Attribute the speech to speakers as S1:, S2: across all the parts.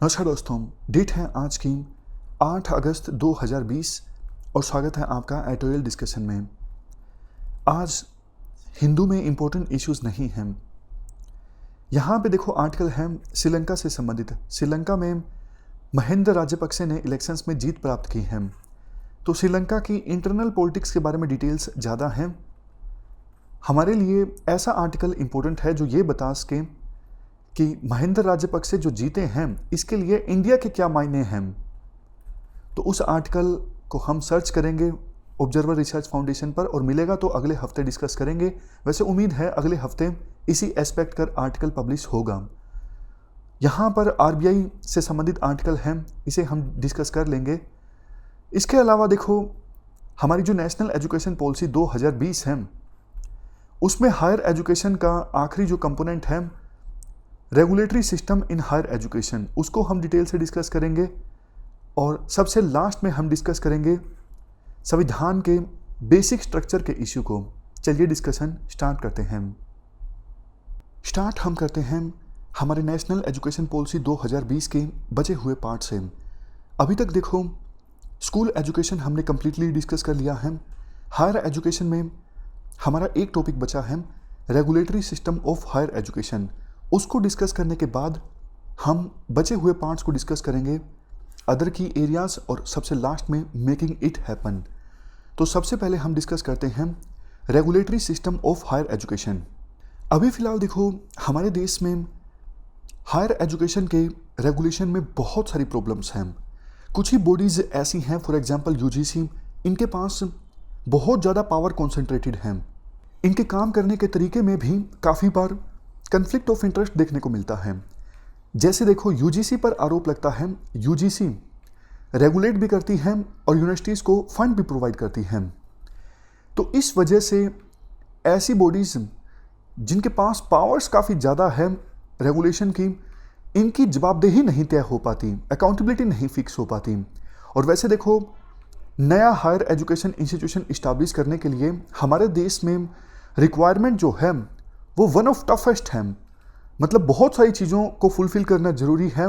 S1: नमस्कार दोस्तों, डेट है आज की 8 अगस्त 2020 और स्वागत है आपका एडिटोरियल डिस्कशन में। आज हिंदू में इम्पोर्टेंट इश्यूज नहीं हैं। यहाँ पे देखो आर्टिकल है श्रीलंका से संबंधित। श्रीलंका में महिंदा राजपक्षे ने इलेक्शंस में जीत प्राप्त की है, तो श्रीलंका की इंटरनल पॉलिटिक्स के बारे में डिटेल्स ज़्यादा हैं। हमारे लिए ऐसा आर्टिकल इम्पोर्टेंट है जो ये बता सके कि महिंदा राजपक्षे जो जीते हैं इसके लिए इंडिया के क्या मायने हैं। तो उस आर्टिकल को हम सर्च करेंगे ऑब्जर्वर रिसर्च फाउंडेशन पर और मिलेगा तो अगले हफ्ते डिस्कस करेंगे। वैसे उम्मीद है अगले हफ्ते इसी एस्पेक्ट का आर्टिकल पब्लिश होगा। यहाँ पर आरबीआई से संबंधित आर्टिकल है, इसे हम डिस्कस कर लेंगे। इसके अलावा देखो हमारी जो नेशनल एजुकेशन पॉलिसी 2020 है उसमें हायर एजुकेशन का आखिरी जो कंपोनेंट है regulatory system in higher education, उसको हम डिटेल से डिस्कस करेंगे। और सबसे लास्ट में हम डिस्कस करेंगे संविधान के बेसिक स्ट्रक्चर के इश्यू को। चलिए डिस्कशन स्टार्ट करते हैं। हम करते हैं हमारे नेशनल एजुकेशन पॉलिसी 2020 के बचे हुए पार्ट से। अभी तक देखो स्कूल एजुकेशन हमने कम्प्लीटली डिस्कस कर लिया है। हायर एजुकेशन में हमारा एक टॉपिक बचा है regulatory system of higher education. उसको डिस्कस करने के बाद हम बचे हुए पार्ट्स को डिस्कस करेंगे, अदर की एरियाज और सबसे लास्ट में मेकिंग इट हैपन। तो सबसे पहले हम डिस्कस करते हैं regulatory system of higher education. अभी फ़िलहाल देखो हमारे देश में हायर एजुकेशन के रेगुलेशन में बहुत सारी प्रॉब्लम्स हैं। कुछ ही बॉडीज़ ऐसी हैं, फॉर एग्जांपल यूजीसी, इनके पास बहुत ज़्यादा पावर कॉन्सेंट्रेटेड है। इनके काम करने के तरीके में भी काफ़ी बार कन्फ्लिक्ट ऑफ इंटरेस्ट देखने को मिलता है। जैसे देखो यूजीसी पर आरोप लगता है, यूजीसी रेगुलेट भी करती है और यूनिवर्सिटीज़ को फंड भी प्रोवाइड करती है। तो इस वजह से ऐसी बॉडीज़ जिनके पास पावर्स काफ़ी ज़्यादा है रेगुलेशन की, इनकी जवाबदेही नहीं तय हो पाती, अकाउंटेबिलिटी नहीं फिक्स हो पाती। और वैसे देखो नया हायर एजुकेशन इंस्टीट्यूशन इस्टेब्लिश करने के लिए हमारे देश में रिक्वायरमेंट जो है वो वन ऑफ टफेस्ट है। मतलब बहुत सारी चीज़ों को फुलफिल करना ज़रूरी है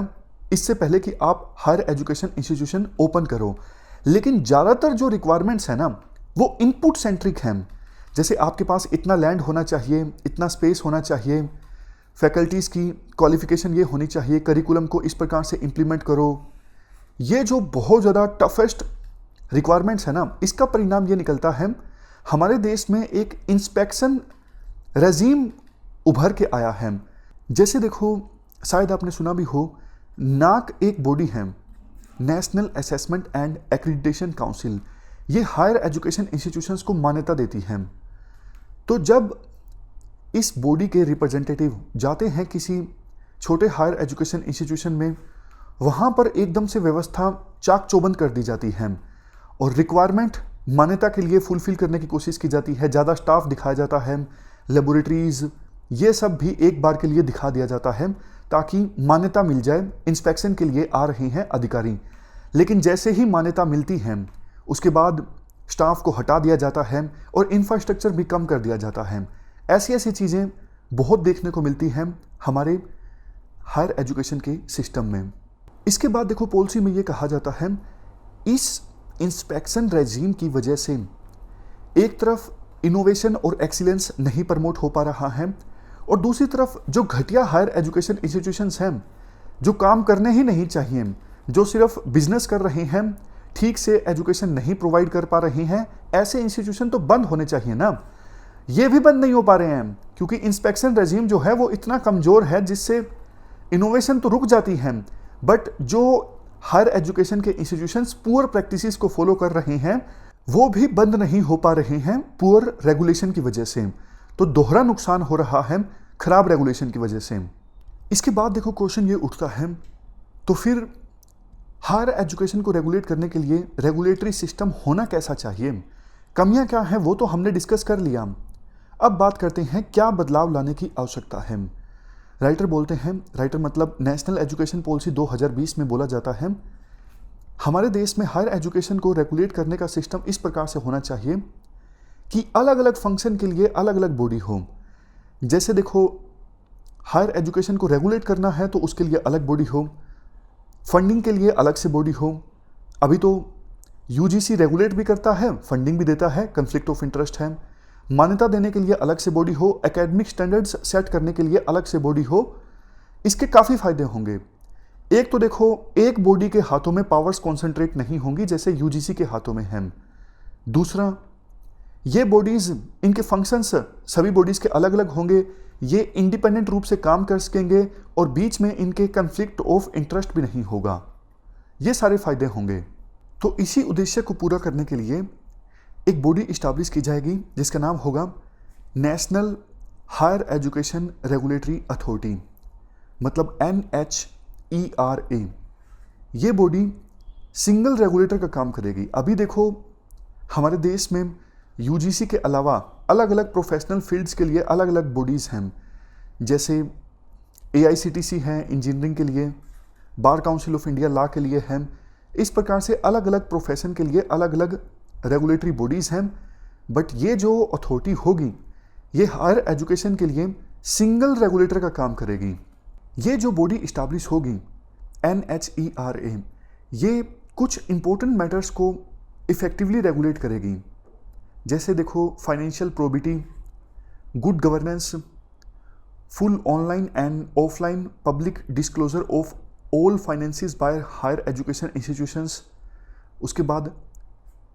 S1: इससे पहले कि आप हायर एजुकेशन इंस्टीट्यूशन ओपन करो। लेकिन ज़्यादातर जो रिक्वायरमेंट्स हैं ना वो इनपुट सेंट्रिक हैं। जैसे आपके पास इतना लैंड होना चाहिए, इतना स्पेस होना चाहिए, फैकल्टीज़ की क्वालिफिकेशन ये होनी चाहिए, करिकुलम को इस प्रकार से इम्प्लीमेंट करो। ये जो बहुत ज़्यादा टफेस्ट रिक्वायरमेंट्स है ना, इसका परिणाम ये निकलता है हमारे देश में एक इंस्पेक्शन रेजीम उभर के आया है। जैसे देखो शायद आपने सुना भी हो, नाक एक बॉडी है, national assessment and accreditation council. ये हायर एजुकेशन इंस्टीट्यूशंस को मान्यता देती है। तो जब इस बॉडी के रिप्रेजेंटेटिव जाते हैं किसी छोटे हायर एजुकेशन इंस्टीट्यूशन में, वहाँ पर एकदम से व्यवस्था चाक चौबंद कर दी जाती है और रिक्वायरमेंट मान्यता के लिए फुलफिल करने की कोशिश की जाती है। ज़्यादा स्टाफ दिखाया जाता है, लेबोरेटरीज़ ये सब भी एक बार के लिए दिखा दिया जाता है ताकि मान्यता मिल जाए। इंस्पेक्शन के लिए आ रहे हैं अधिकारी, लेकिन जैसे ही मान्यता मिलती है उसके बाद स्टाफ को हटा दिया जाता है और इंफ्रास्ट्रक्चर भी कम कर दिया जाता है। ऐसी ऐसी चीज़ें बहुत देखने को मिलती हैं हमारे हायर एजुकेशन के सिस्टम में। इसके बाद देखो पॉलिसी में ये कहा जाता है इस इंस्पेक्शन रेजीम की वजह से एक तरफ इनोवेशन और एक्सीलेंस नहीं प्रमोट हो पा रहा है और दूसरी तरफ जो घटिया हायर एजुकेशन इंस्टीट्यूशंस हैं जो काम करने ही नहीं चाहिए, जो सिर्फ बिजनेस कर रहे हैं, ठीक से एजुकेशन नहीं प्रोवाइड कर पा रहे हैं, ऐसे इंस्टीट्यूशन तो बंद होने चाहिए ना। ये भी बंद नहीं हो पा रहे हैं क्योंकि इंस्पेक्शन रेजीम जो है वो इतना कमज़ोर है जिससे इनोवेशन तो रुक जाती है, बट जो हायर एजुकेशन के इंस्टीट्यूशंस पुअर प्रैक्टिसेस को फॉलो कर रहे हैं वो भी बंद नहीं हो पा रहे हैं पुअर रेगुलेशन की वजह से। तो दोहरा नुकसान हो रहा है खराब रेगुलेशन की वजह से। इसके बाद देखो क्वेश्चन ये उठता है, तो फिर हायर एजुकेशन को रेगुलेट करने के लिए रेगुलेटरी सिस्टम होना कैसा चाहिए, कमियां क्या हैं, वो तो हमने डिस्कस कर लिया। अब बात करते हैं क्या बदलाव लाने की आवश्यकता है। राइटर बोलते हैं, राइटर मतलब नेशनल एजुकेशन पॉलिसी 2020 में बोला जाता है हमारे देश में हायर एजुकेशन को रेगुलेट करने का सिस्टम इस प्रकार से होना चाहिए कि अलग अलग फंक्शन के लिए अलग अलग बॉडी हो। जैसे देखो हायर एजुकेशन को रेगुलेट करना है तो उसके लिए अलग बॉडी हो, फंडिंग के लिए अलग से बॉडी हो। अभी तो यूजीसी रेगुलेट भी करता है, फंडिंग भी देता है, कन्फ्लिक्ट ऑफ इंटरेस्ट है। मान्यता देने के लिए अलग से बॉडी हो, एकेडमिक स्टैंडर्ड्स सेट करने के लिए अलग से बॉडी हो। इसके काफ़ी फायदे होंगे। एक तो देखो, एक बॉडी के हाथों में पावर्स कॉन्सेंट्रेट नहीं होंगी जैसे यूजीसी के हाथों में हैं। दूसरा, ये बॉडीज, इनके फंक्शंस सभी बॉडीज के अलग अलग होंगे, ये इंडिपेंडेंट रूप से काम कर सकेंगे और बीच में इनके कन्फ्लिक्ट ऑफ इंटरेस्ट भी नहीं होगा। ये सारे फायदे होंगे। तो इसी उद्देश्य को पूरा करने के लिए एक बॉडी इस्टेब्लिश की जाएगी जिसका नाम होगा national higher education regulatory authority, मतलब NHERA। ये बॉडी सिंगल रेगुलेटर का काम करेगी। अभी देखो, हमारे देश में यूजीसी के अलावा अलग अलग प्रोफेशनल फील्ड्स के लिए अलग अलग बॉडीज़ हैं, जैसे AICTC है इंजीनियरिंग के लिए, bar council of India law के लिए है। इस प्रकार से अलग अलग प्रोफेशन के लिए अलग अलग रेगुलेटरी बॉडीज़ हैं। बट ये जो अथॉरिटी होगी, ये हायर एजुकेशन के लिए सिंगल रेगुलेटर का काम करेगी। ये जो बॉडी इस्टेब्लिश होगी NHERA, ये कुछ इंपॉर्टेंट मैटर्स को इफेक्टिवली रेगुलेट करेगी। जैसे देखो, financial probity, good governance, full online and offline public disclosure of all finances by higher education institutions. उसके बाद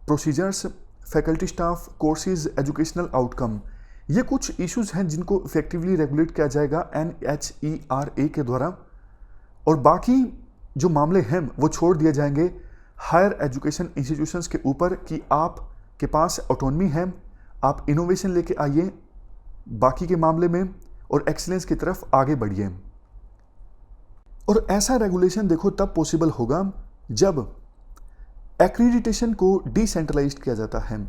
S1: procedures, faculty staff, courses, educational outcome. ये कुछ इश्यूज हैं जिनको इफेक्टिवली रेगुलेट किया जाएगा NHERA के द्वारा। और बाकी जो मामले हैं वो छोड़ दिए जाएंगे हायर एजुकेशन इंस्टीट्यूशंस के ऊपर कि आप के पास ऑटोनमी है, आप इनोवेशन लेके आइए बाकी के मामले में और एक्सीलेंस की तरफ आगे बढ़िए। और ऐसा रेगुलेशन देखो तब पॉसिबल होगा जब एक्रीडिटेशन को डिसेंट्रलाइज्ड किया जाता है।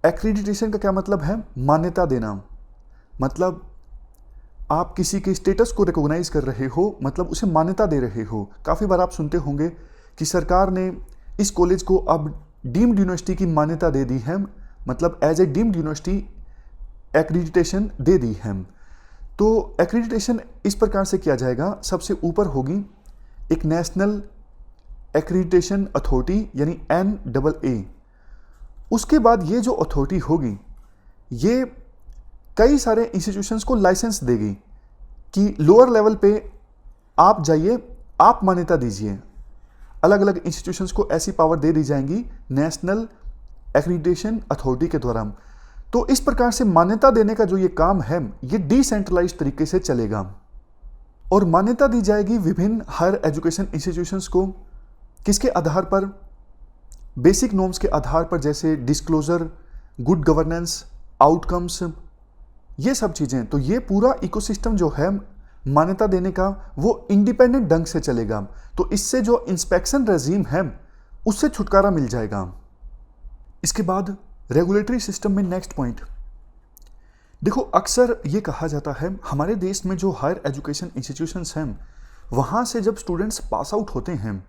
S1: एक्रीडिटेशन का क्या मतलब है? मान्यता देना। मतलब आप किसी के स्टेटस को रिकॉग्नाइज कर रहे हो, मतलब उसे मान्यता दे रहे हो। काफ़ी बार आप सुनते होंगे कि सरकार ने इस कॉलेज को अब डीम्ड यूनिवर्सिटी की मान्यता दे दी है, मतलब as a deemed university accreditation दे दी है। तो एक्रीडिटेशन इस प्रकार से किया जाएगा, सबसे ऊपर होगी एक नेशनल एक्रीडिटेशन अथॉरिटी यानी NAA। उसके बाद ये जो अथॉरिटी होगी ये कई सारे इंस्टीट्यूशंस को लाइसेंस देगी कि लोअर लेवल पे आप जाइए, आप मान्यता दीजिए। अलग अलग इंस्टीट्यूशंस को ऐसी पावर दे दी जाएंगी नेशनल एक्रीडिटेशन अथॉरिटी के द्वारा। तो इस प्रकार से मान्यता देने का जो ये काम है ये डिसेंट्रलाइज्ड तरीके से चलेगा और मान्यता दी जाएगी विभिन्न हायर एजुकेशन इंस्टीट्यूशंस को। किसके आधार पर? बेसिक नॉर्म्स के आधार पर, जैसे डिस्क्लोजर, गुड गवर्नेंस, आउटकम्स, ये सब चीज़ें। तो ये पूरा इकोसिस्टम जो है मान्यता देने का वो इंडिपेंडेंट ढंग से चलेगा। तो इससे जो इंस्पेक्शन रेजीम है उससे छुटकारा मिल जाएगा। इसके बाद रेगुलेटरी सिस्टम में नेक्स्ट पॉइंट देखो, अक्सर ये कहा जाता है हमारे देश में जो हायर एजुकेशन इंस्टीट्यूशंस हैं वहाँ से जब स्टूडेंट्स पास आउट होते हैं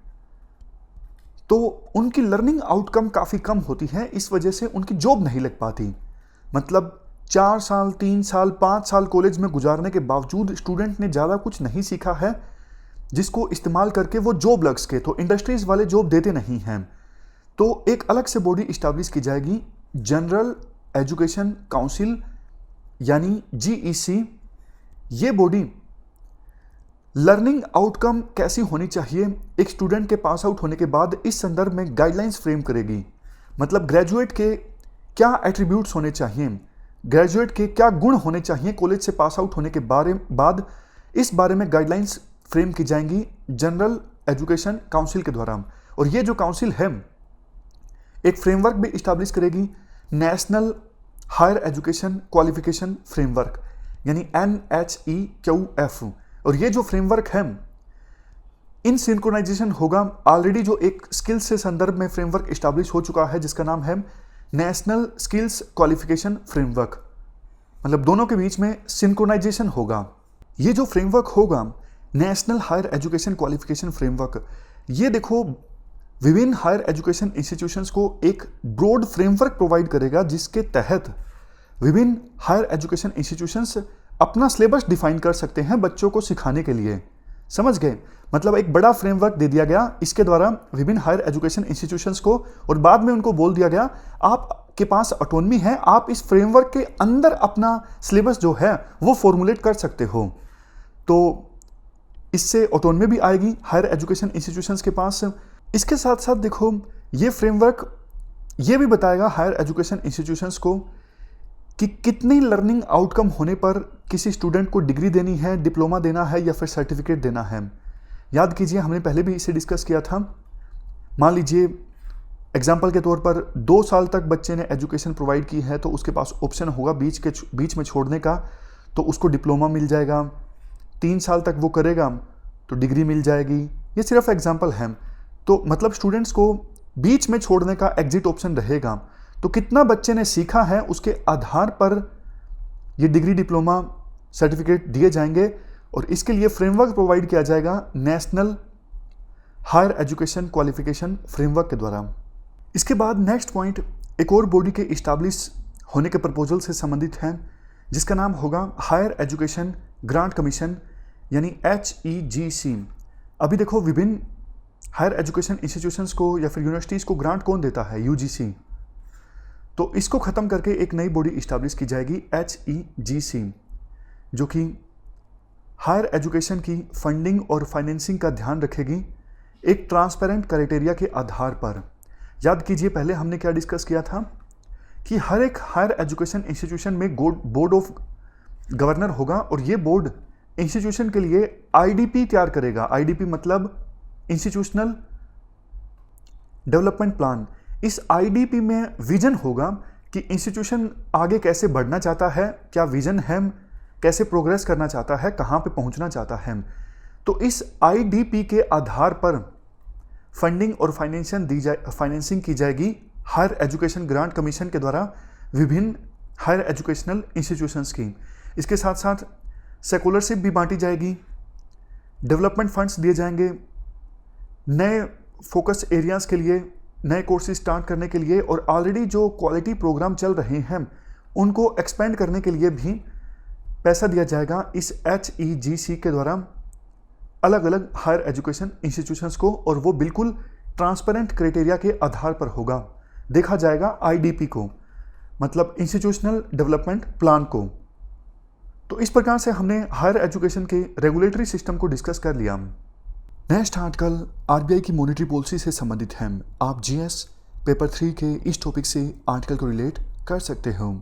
S1: तो उनकी लर्निंग आउटकम काफ़ी कम होती है, इस वजह से उनकी जॉब नहीं लग पाती। मतलब 4 साल, 3 साल, 5 साल कॉलेज में गुजारने के बावजूद स्टूडेंट ने ज़्यादा कुछ नहीं सीखा है जिसको इस्तेमाल करके वो जॉब लग सके। तो इंडस्ट्रीज़ वाले जॉब देते नहीं हैं। तो एक अलग से बॉडी इस्टेब्लिश की जाएगी, जनरल एजुकेशन काउंसिल यानी GEC। ये बॉडी लर्निंग आउटकम कैसी होनी चाहिए एक स्टूडेंट के पास आउट होने के बाद इस संदर्भ में गाइडलाइंस फ्रेम करेगी। मतलब ग्रेजुएट के क्या एट्रीब्यूट्स होने चाहिए, ग्रेजुएट के क्या गुण होने चाहिए कॉलेज से पास आउट होने के बाद, इस बारे में गाइडलाइंस फ्रेम की जाएंगी जनरल एजुकेशन काउंसिल के द्वारा। और ये जो काउंसिल है एक फ्रेमवर्क भी इस्टेब्लिश करेगी, national higher education qualification framework यानी NHEQF। और ये जो फ्रेमवर्क है इन सिंक्रोनाइजेशन होगा। ऑलरेडी जो एक स्किल्स से संदर्भ में फ्रेमवर्क इस्टेब्लिश हो चुका है जिसका नाम है नेशनल स्किल्स क्वालिफिकेशन फ्रेमवर्क, मतलब दोनों के बीच में सिंक्रोनाइजेशन होगा। ये जो फ्रेमवर्क होगा national higher education qualification framework, ये देखो विभिन्न हायर एजुकेशन इंस्टीट्यूशंस को एक ब्रॉड फ्रेमवर्क प्रोवाइड करेगा जिसके तहत विभिन्न हायर एजुकेशन इंस्टीट्यूशंस अपना सिलेबस डिफाइन कर सकते हैं बच्चों को सिखाने के लिए। समझ गए? मतलब एक बड़ा फ्रेमवर्क दे दिया गया, इसके द्वारा विभिन्न हायर एजुकेशन इंस्टीट्यूशंस को, और बाद में उनको बोल दिया गया आपके पास ऑटोनॉमी है, आप इस फ्रेमवर्क के अंदर अपना सिलेबस जो है वो फॉर्मुलेट कर सकते हो। तो इससे ऑटोनॉमी भी आएगी हायर एजुकेशन इंस्टीट्यूशंस के पास। इसके साथ साथ देखो, ये फ्रेमवर्क ये भी बताएगा हायर एजुकेशन इंस्टीट्यूशंस को कि कितनी लर्निंग आउटकम होने पर किसी स्टूडेंट को डिग्री देनी है, डिप्लोमा देना है या फिर सर्टिफिकेट देना है। याद कीजिए, हमने पहले भी इसे डिस्कस किया था। मान लीजिए एग्जाम्पल के तौर पर 2 साल तक बच्चे ने एजुकेशन प्रोवाइड की है, तो उसके पास ऑप्शन होगा बीच में छोड़ने का, तो उसको डिप्लोमा मिल जाएगा। 3 साल तक वो करेगा तो डिग्री मिल जाएगी। ये सिर्फ एग्जाम्पल है। तो मतलब स्टूडेंट्स को बीच में छोड़ने का एग्जिट ऑप्शन रहेगा। तो कितना बच्चे ने सीखा है उसके आधार पर ये डिग्री, डिप्लोमा, सर्टिफिकेट दिए जाएंगे, और इसके लिए फ्रेमवर्क प्रोवाइड किया जाएगा national higher education qualification framework के द्वारा। इसके बाद नेक्स्ट पॉइंट एक और बॉडी के इस्टेब्लिश होने के प्रपोजल से संबंधित है, जिसका नाम होगा हायर एजुकेशन ग्रांट कमीशन, यानी HEGC। अभी देखो, विभिन्न हायर एजुकेशन इंस्टीट्यूशंस को या फिर यूनिवर्सिटीज़ को ग्रांट कौन देता है? UGC। तो इसको ख़त्म करके एक नई बॉडी इस्टेब्लिश की जाएगी HEGC, जो कि हायर एजुकेशन की फंडिंग और फाइनेंसिंग का ध्यान रखेगी एक ट्रांसपेरेंट क्राइटेरिया के आधार पर। याद कीजिए, पहले हमने क्या डिस्कस किया था कि हर एक हायर एजुकेशन इंस्टीट्यूशन में बोर्ड ऑफ गवर्नर होगा, और ये बोर्ड इंस्टीट्यूशन के लिए IDP तैयार करेगा। IDP मतलब इंस्टीट्यूशनल डेवलपमेंट प्लान। इस IDP में विजन होगा कि इंस्टीट्यूशन आगे कैसे बढ़ना चाहता है, क्या विजन है, कैसे प्रोग्रेस करना चाहता है, कहाँ पे पहुँचना चाहता है। तो इस IDP के आधार पर फंडिंग और फाइनेंसिंग की जाएगी हायर एजुकेशन ग्रांट कमीशन के द्वारा विभिन्न हायर एजुकेशनल इंस्टीट्यूशंस की। इसके साथ साथ स्कॉलरशिप भी बांटी जाएगी, डेवलपमेंट फंड्स दिए जाएंगे नए फोकस एरियाज़ के लिए, नए कोर्सेज स्टार्ट करने के लिए, और ऑलरेडी जो क्वालिटी प्रोग्राम चल रहे हैं उनको एक्सपेंड करने के लिए भी पैसा दिया जाएगा इस HEGC के द्वारा अलग अलग हायर एजुकेशन इंस्टीट्यूशंस को, और वो बिल्कुल ट्रांसपेरेंट क्राइटेरिया के आधार पर होगा। देखा जाएगा IDP को, मतलब इंस्टीट्यूशनल डेवलपमेंट प्लान को। तो इस प्रकार से हमने हायर एजुकेशन के रेगुलेटरी सिस्टम को डिस्कस कर लिया। नेक्स्ट आर्टिकल RBI की मॉनेटरी पॉलिसी से संबंधित है। आप GS पेपर 3 के इस टॉपिक से आर्टिकल को रिलेट कर सकते हो।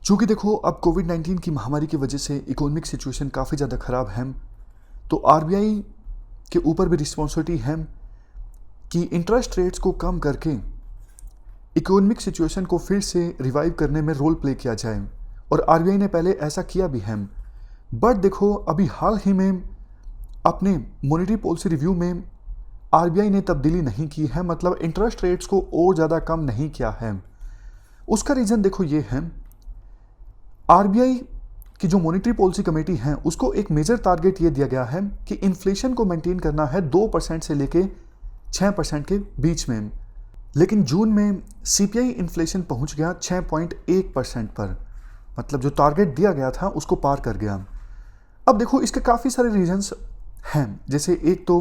S1: चूँकि देखो, अब कोविड-19 की महामारी की वजह से इकोनॉमिक सिचुएशन काफ़ी ज़्यादा ख़राब है, तो RBI के ऊपर भी रिस्पॉन्सिबिलिटी है कि इंटरेस्ट रेट्स को कम करके इकोनॉमिक सिचुएशन को फिर से रिवाइव करने में रोल प्ले किया जाए, और RBI ने पहले ऐसा किया भी है। बट देखो, अभी हाल ही में अपने मॉनेटरी पॉलिसी रिव्यू में RBI ने तब्दीली नहीं की है, मतलब इंटरेस्ट रेट्स को और ज़्यादा कम नहीं किया है। उसका रीज़न देखो ये है, RBI की जो मॉनेटरी पॉलिसी कमेटी है उसको एक मेजर टारगेट ये दिया गया है कि इन्फ्लेशन को मेंटेन करना है 2% से लेके 6% के बीच में। लेकिन जून में CPI इन्फ्लेशन पहुंच गया 6.1% पर, मतलब जो टारगेट दिया गया था उसको पार कर गया। अब देखो, इसके काफ़ी सारे रीजंस हैं। जैसे एक तो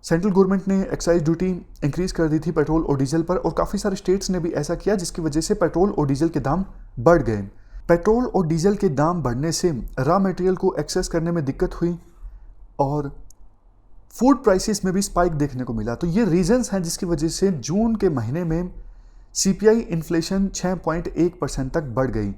S1: सेंट्रल गवर्नमेंट ने एक्साइज ड्यूटी इंक्रीज कर दी थी पेट्रोल और डीजल पर, और काफ़ी सारे स्टेट्स ने भी ऐसा किया, जिसकी वजह से पेट्रोल और डीजल के दाम बढ़ गए। पेट्रोल और डीजल के दाम बढ़ने से रॉ मटेरियल को एक्सेस करने में दिक्कत हुई, और फूड प्राइसेस में भी स्पाइक देखने को मिला। तो ये रीजंस हैं जिसकी वजह से जून के महीने में CPI इन्फ्लेशन 6.1% तक बढ़ गई।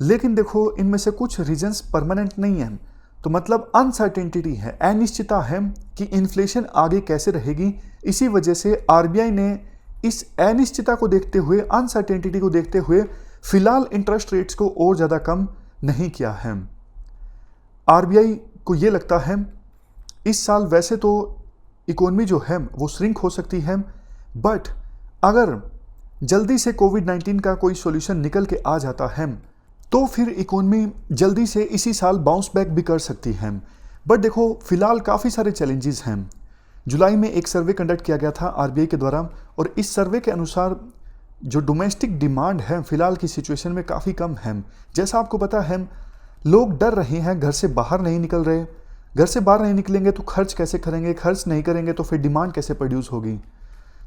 S1: लेकिन देखो, इनमें से कुछ रीजंस परमानेंट नहीं हैं, तो मतलब अनसर्टेनिटी है, अनिश्चितता है कि इन्फ्लेशन आगे कैसे रहेगी। इसी वजह से RBI ने इस अनिश्चितता को देखते हुए, अनसर्टेनिटी को देखते हुए फिलहाल इंटरेस्ट रेट्स को और ज़्यादा कम नहीं किया है। RBI को ये लगता है इस साल वैसे तो इकोनॉमी जो है वो श्रिंक हो सकती है, बट अगर जल्दी से कोविड-19 का कोई सॉल्यूशन निकल के आ जाता है तो फिर इकोनॉमी जल्दी से इसी साल बाउंस बैक भी कर सकती है। बट देखो, फिलहाल काफ़ी सारे चैलेंजेस हैं। जुलाई में एक सर्वे कंडक्ट किया गया था RBI के द्वारा, और इस सर्वे के अनुसार जो डोमेस्टिक डिमांड है फिलहाल की सिचुएशन में काफ़ी कम है। जैसा आपको पता है, लोग डर रहे हैं, घर से बाहर नहीं निकल रहे, घर से बाहर नहीं निकलेंगे तो खर्च कैसे करेंगे, खर्च नहीं करेंगे तो फिर डिमांड कैसे प्रोड्यूस होगी।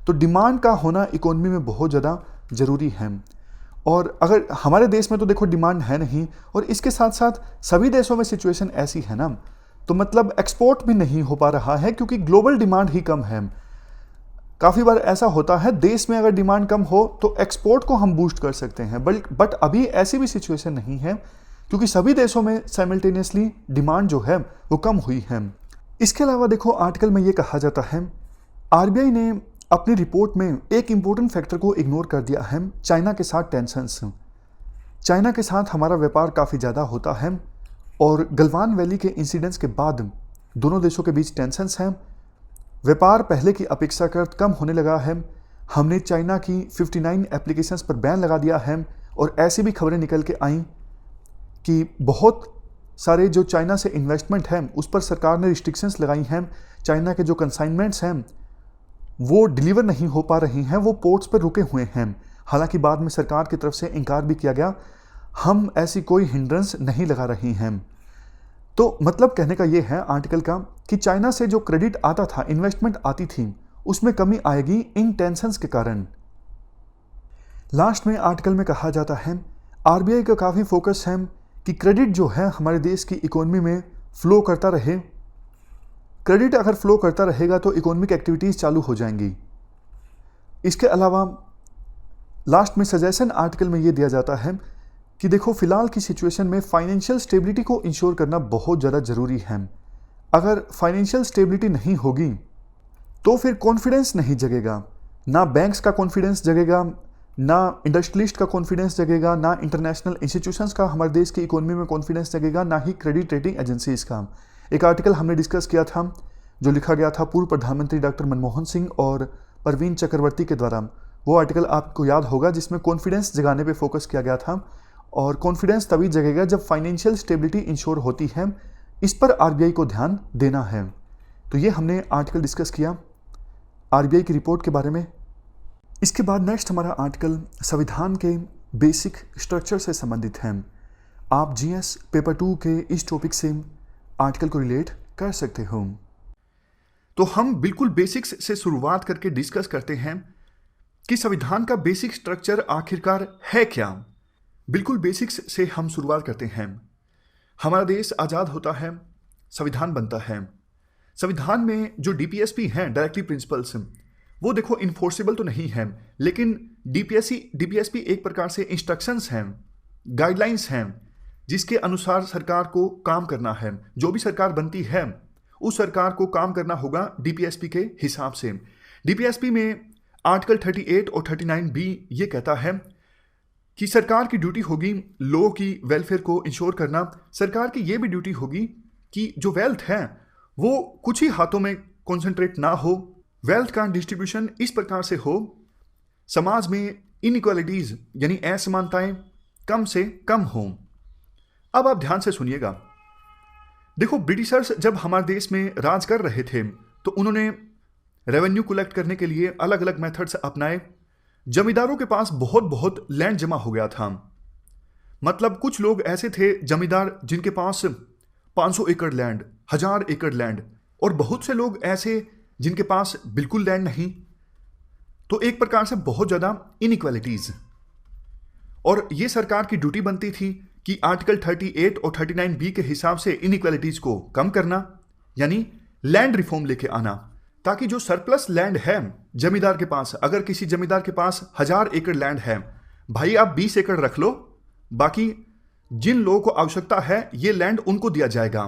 S1: तो डिमांड का होना इकोनॉमी में बहुत ज़्यादा ज़रूरी है। और अगर हमारे देश में तो देखो डिमांड है नहीं, और इसके साथ साथ सभी देशों में सिचुएशन ऐसी है ना, तो मतलब एक्सपोर्ट भी नहीं हो पा रहा है क्योंकि ग्लोबल डिमांड ही कम है। काफ़ी बार ऐसा होता है देश में अगर डिमांड कम हो तो एक्सपोर्ट को हम बूस्ट कर सकते हैं, बट अभी ऐसी भी सिचुएशन नहीं है क्योंकि सभी देशों में साइमल्टेनियसली डिमांड जो है वो कम हुई है। इसके अलावा देखो आर्टिकल में ये कहा जाता है, आरबीआई ने अपनी रिपोर्ट में एक इम्पोर्टेंट फैक्टर को इग्नोर कर दिया है, चाइना के साथ टेंशंस। चाइना के साथ हमारा व्यापार काफ़ी ज़्यादा होता है और गलवान वैली के इंसिडेंट्स के बाद दोनों देशों के बीच टेंशंस हैं। व्यापार पहले की अपेक्षाकृत कम होने लगा है। हमने चाइना की 59 एप्लीकेशंस पर बैन लगा दिया है और ऐसी भी खबरें निकल के आईं कि बहुत सारे जो चाइना से इन्वेस्टमेंट हैं उस पर सरकार ने रिस्ट्रिक्शंस लगाई हैं। चाइना के जो कंसाइनमेंट्स हैं वो डिलीवर नहीं हो पा रही हैं, वो पोर्ट्स पर रुके हुए हैं। हालांकि बाद में सरकार की तरफ से इनकार भी किया गया, हम ऐसी कोई हिंड्रेंस नहीं लगा रही हैं। तो मतलब कहने का ये है आर्टिकल का कि चाइना से जो क्रेडिट आता था, इन्वेस्टमेंट आती थी, उसमें कमी आएगी इन टेंशंस के कारण। लास्ट में आर्टिकल में कहा जाता है आरबीआई का काफ़ी फोकस है कि क्रेडिट जो है हमारे देश की इकोनॉमी में फ्लो करता रहे। क्रेडिट अगर फ्लो करता रहेगा तो इकोनॉमिक एक्टिविटीज़ चालू हो जाएंगी। इसके अलावा लास्ट में सजेशन आर्टिकल में ये दिया जाता है कि देखो फिलहाल की सिचुएशन में फाइनेंशियल स्टेबिलिटी को इंश्योर करना बहुत ज़्यादा ज़रूरी है। अगर फाइनेंशियल स्टेबिलिटी नहीं होगी तो फिर कॉन्फिडेंस नहीं जगेगा, ना बैंक्स का कॉन्फिडेंस जगेगा, ना इंडस्ट्रियलिस्ट का कॉन्फिडेंस जगेगा, ना इंटरनेशनल इंस्टीट्यूशंस का हमारे देश की इकोनॉमी में कॉन्फिडेंस जगेगा, ना ही क्रेडिट रेटिंग एजेंसीज का। एक आर्टिकल हमने डिस्कस किया था जो लिखा गया था पूर्व प्रधानमंत्री डॉक्टर मनमोहन सिंह और परवीन चक्रवर्ती के द्वारा। वो आर्टिकल आपको याद होगा जिसमें कॉन्फिडेंस जगाने पे फोकस किया गया था, और कॉन्फिडेंस तभी जगेगा जब फाइनेंशियल स्टेबिलिटी इंश्योर होती है। इस पर आरबीआई को ध्यान देना है। तो ये हमने आर्टिकल डिस्कस किया आरबीआई की रिपोर्ट के बारे में। इसके बाद नेक्स्ट हमारा आर्टिकल संविधान के बेसिक स्ट्रक्चर से संबंधित है। आप जीएस पेपर 2 के इस टॉपिक से आर्टिकल को रिलेट कर सकते हो। तो हम बिल्कुल बेसिक्स से शुरुआत करके डिस्कस करते हैं कि संविधान का बेसिक स्ट्रक्चर आखिरकार है क्या। बिल्कुल बेसिक्स से हम शुरुआत करते हैं। हमारा देश आज़ाद होता है, संविधान बनता है। संविधान में जो डीपीएसपी हैं, डायरेक्टिव प्रिंसिपल्स, वो देखो इन्फोर्सेबल तो नहीं है, लेकिन डीपीएसपी एक प्रकार से इंस्ट्रक्शंस हैं, गाइडलाइंस हैं, जिसके अनुसार सरकार को काम करना है। जो भी सरकार बनती है उस सरकार को काम करना होगा डीपीएसपी के हिसाब से। डीपीएसपी में आर्टिकल 38 और 39 भी ये कहता है कि सरकार की ड्यूटी होगी लोगों की वेलफेयर को इंश्योर करना। सरकार की ये भी ड्यूटी होगी कि जो वेल्थ है वो कुछ ही हाथों में कॉन्सेंट्रेट ना हो, वेल्थ का डिस्ट्रीब्यूशन इस प्रकार से हो, समाज में इनइक्वालिटीज यानी असमानताएं कम से कम हों। अब आप ध्यान से सुनिएगा। देखो ब्रिटिशर्स जब हमारे देश में राज कर रहे थे तो उन्होंने रेवेन्यू कलेक्ट करने के लिए अलग अलग मेथड्स अपनाए। जमींदारों के पास बहुत लैंड जमा हो गया था। मतलब कुछ लोग ऐसे थे जमींदार जिनके पास 500 एकड़ लैंड, 1000 एकड़ लैंड, और बहुत से लोग ऐसे जिनके पास बिल्कुल लैंड नहीं। तो एक प्रकार से बहुत ज़्यादा इनइक्वालिटीज। और ये सरकार की ड्यूटी बनती थी कि आर्टिकल 38 और 39 बी के हिसाब से इनइक्वालिटीज को कम करना, यानी लैंड रिफॉर्म लेके आना, ताकि जो सरप्लस लैंड है जमींदार के पास, अगर किसी जमींदार के पास 1000 एकड़ लैंड है, भाई आप 20 एकड़ रख लो, बाकी जिन लोगों को आवश्यकता है ये लैंड उनको दिया जाएगा।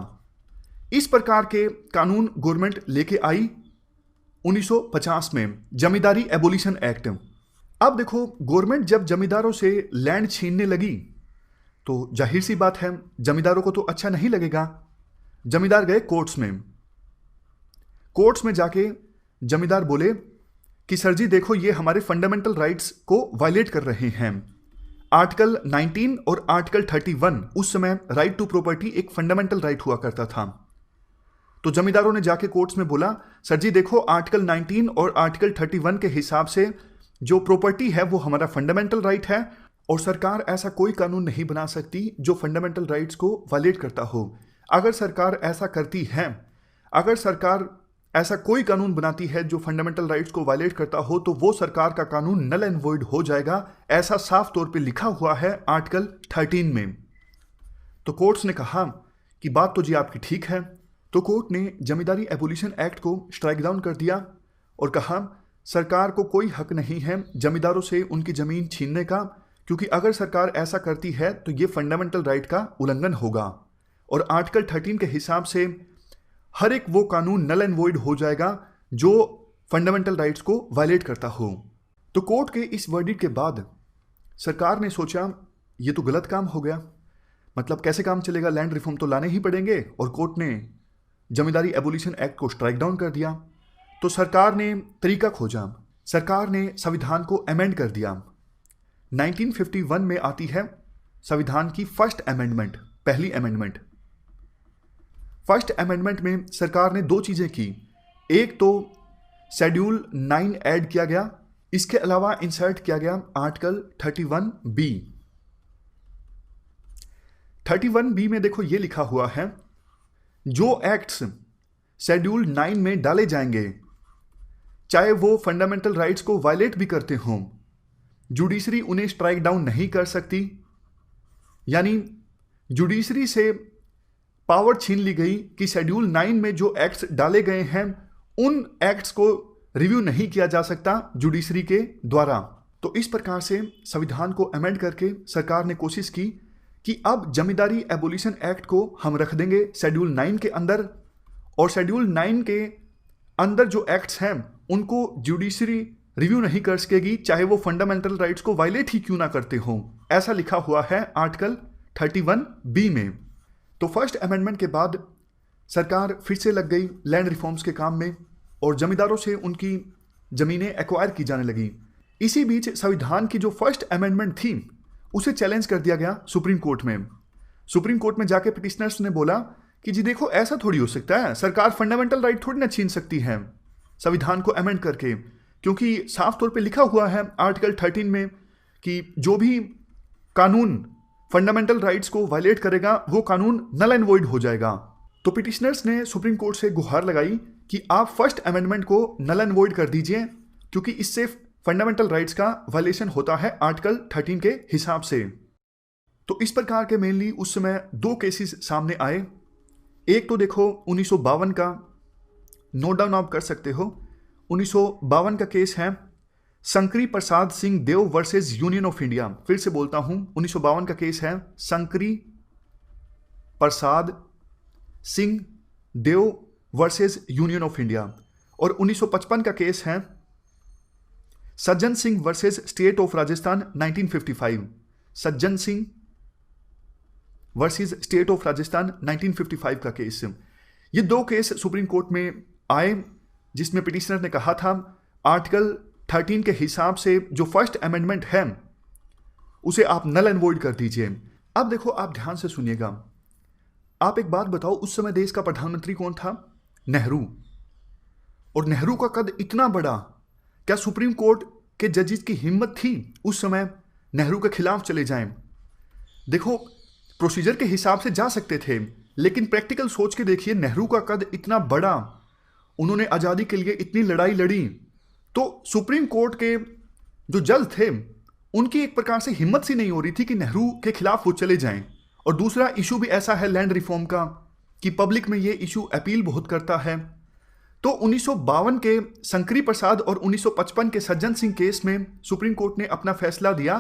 S1: इस प्रकार के कानून गवर्नमेंट लेके आई 1950 में, जमींदारी एबोलिशन एक्ट। अब देखो गवर्नमेंट जब जमींदारों से लैंड छीनने लगी तो जाहिर सी बात है जमींदारों को तो अच्छा नहीं लगेगा। जमींदार गए कोर्ट्स में। कोर्ट्स में जाके जमींदार बोले कि सर जी देखो ये हमारे फंडामेंटल राइट्स को वायलेट कर रहे हैं। आर्टिकल 19 और आर्टिकल 31, उस समय राइट टू प्रॉपर्टी एक फंडामेंटल राइट हुआ करता था। तो जमींदारों ने जाके कोर्ट्स में बोला सर जी देखो आर्टिकल 19 और आर्टिकल 31 के हिसाब से जो प्रॉपर्टी है वो हमारा फंडामेंटल राइट है, और सरकार ऐसा कोई कानून नहीं बना सकती जो फंडामेंटल राइट्स को वायलेट करता हो। अगर सरकार ऐसा करती है, अगर सरकार ऐसा कोई कानून बनाती है जो फंडामेंटल राइट्स को वायलेट करता हो, तो वो सरकार का कानून नल एंड वॉइड हो जाएगा। ऐसा साफ तौर पे लिखा हुआ है आर्टिकल 13 में। तो कोर्ट्स ने कहा कि बात तो जी आपकी ठीक है। तो कोर्ट ने जमींदारी एबोलिशन एक्ट को स्ट्राइक डाउन कर दिया और कहा सरकार को कोई हक नहीं है जमींदारों से उनकी जमीन छीनने का, क्योंकि अगर सरकार ऐसा करती है तो ये फंडामेंटल राइट का उल्लंघन होगा और आर्टिकल 13 के हिसाब से हर एक वो कानून नल एंड वॉइड हो जाएगा जो फंडामेंटल राइट्स को वायलेट करता हो। तो कोर्ट के इस वर्डिक्ट के बाद सरकार ने सोचा ये तो गलत काम हो गया, मतलब कैसे काम चलेगा, लैंड रिफॉर्म तो लाने ही पड़ेंगे, और कोर्ट ने जमींदारी एबोलिशन एक्ट को स्ट्राइक डाउन कर दिया। तो सरकार ने तरीका खोजा, सरकार ने संविधान को अमेंड कर दिया। 1951 में आती है संविधान की फर्स्ट अमेंडमेंट, पहली अमेंडमेंट। फर्स्ट अमेंडमेंट में सरकार ने दो चीजें की। एक तो शेड्यूल 9 ऐड किया गया, इसके अलावा इंसर्ट किया गया आर्टिकल 31B। 31B में देखो ये लिखा हुआ है, जो एक्ट्स शेड्यूल 9 में डाले जाएंगे चाहे वो फंडामेंटल राइट्स को वायलेट भी करते हों, जुडिशरी उन्हें स्ट्राइक डाउन नहीं कर सकती। यानी जुडिशरी से पावर छीन ली गई कि शेड्यूल 9 में जो एक्ट्स डाले गए हैं उन एक्ट्स को रिव्यू नहीं किया जा सकता जुडिशरी के द्वारा। तो इस प्रकार से संविधान को अमेंड करके सरकार ने कोशिश की कि अब जमींदारी एबोलिशन एक्ट को हम रख देंगे शेड्यूल 9 के अंदर, और शेड्यूल 9 के अंदर जो एक्ट्स हैं उनको जुडिशरी रिव्यू नहीं कर सकेगी चाहे वो फंडामेंटल राइट्स को वायलेट ही क्यों ना करते हों। ऐसा लिखा हुआ है आर्टिकल 31B में। तो फर्स्ट अमेंडमेंट के बाद सरकार फिर से लग गई लैंड रिफॉर्म्स के काम में और जमींदारों से उनकी जमीनें एक्वायर की जाने लगी। इसी बीच संविधान की जो फर्स्ट अमेंडमेंट थी उसे चैलेंज कर दिया गया सुप्रीम कोर्ट में। सुप्रीम कोर्ट में जाके पिटिशनर्स ने बोला कि जी देखो ऐसा थोड़ी हो सकता है, सरकार फंडामेंटल राइट थोड़ी ना छीन सकती है संविधान को अमेंड करके, क्योंकि साफ तौर पे लिखा हुआ है आर्टिकल 13 में कि जो भी कानून फंडामेंटल राइट्स को वायलेट करेगा वो कानून नल एंड वॉइड हो जाएगा। तो पिटिशनर्स ने सुप्रीम कोर्ट से गुहार लगाई कि आप फर्स्ट अमेंडमेंट को नल एंड वॉइड कर दीजिए, क्योंकि इससे फंडामेंटल राइट्स का वायलेशन होता है आर्टिकल 13 के हिसाब से। तो इस प्रकार के मेनली उस समय दो केसेस सामने आए। एक तो देखो 1952 का, नोट डाउन आप कर सकते हो, 1952 का केस है शंकरी प्रसाद सिंह देव वर्सेस यूनियन ऑफ इंडिया। फिर से बोलता हूं, 1952 का केस है शंकरी प्रसाद सिंह देव वर्सेस यूनियन ऑफ इंडिया। और 1955 का केस है Sajjan Singh versus state of Rajasthan 1955। Sajjan Singh versus state of Rajasthan 1955 का केस। ये दो केस सुप्रीम कोर्ट में आए जिसमें पिटिशनर ने कहा था आर्टिकल 13 के हिसाब से जो फर्स्ट अमेंडमेंट है उसे आप नल एंड वॉइड कर दीजिए। अब देखो आप ध्यान से सुनिएगा, आप एक बात बताओ, उस समय देश का प्रधानमंत्री कौन था? नेहरू। और नेहरू का कद इतना बड़ा, क्या सुप्रीम कोर्ट के जजेस की हिम्मत थी उस समय नेहरू के खिलाफ चले जाएं? देखो प्रोसीजर के हिसाब से जा सकते थे, लेकिन प्रैक्टिकल सोच के देखिए, नेहरू का कद इतना बड़ा, उन्होंने आज़ादी के लिए इतनी लड़ाई लड़ी, तो सुप्रीम कोर्ट के जो जज थे उनकी एक प्रकार से हिम्मत सी नहीं हो रही थी कि नेहरू के खिलाफ वो चले जाएं। और दूसरा इशू भी ऐसा है लैंड रिफॉर्म का कि पब्लिक में ये इशू अपील बहुत करता है। तो 1952 के शंकरी प्रसाद और 1955 के सज्जन सिंह केस में सुप्रीम कोर्ट ने अपना फैसला दिया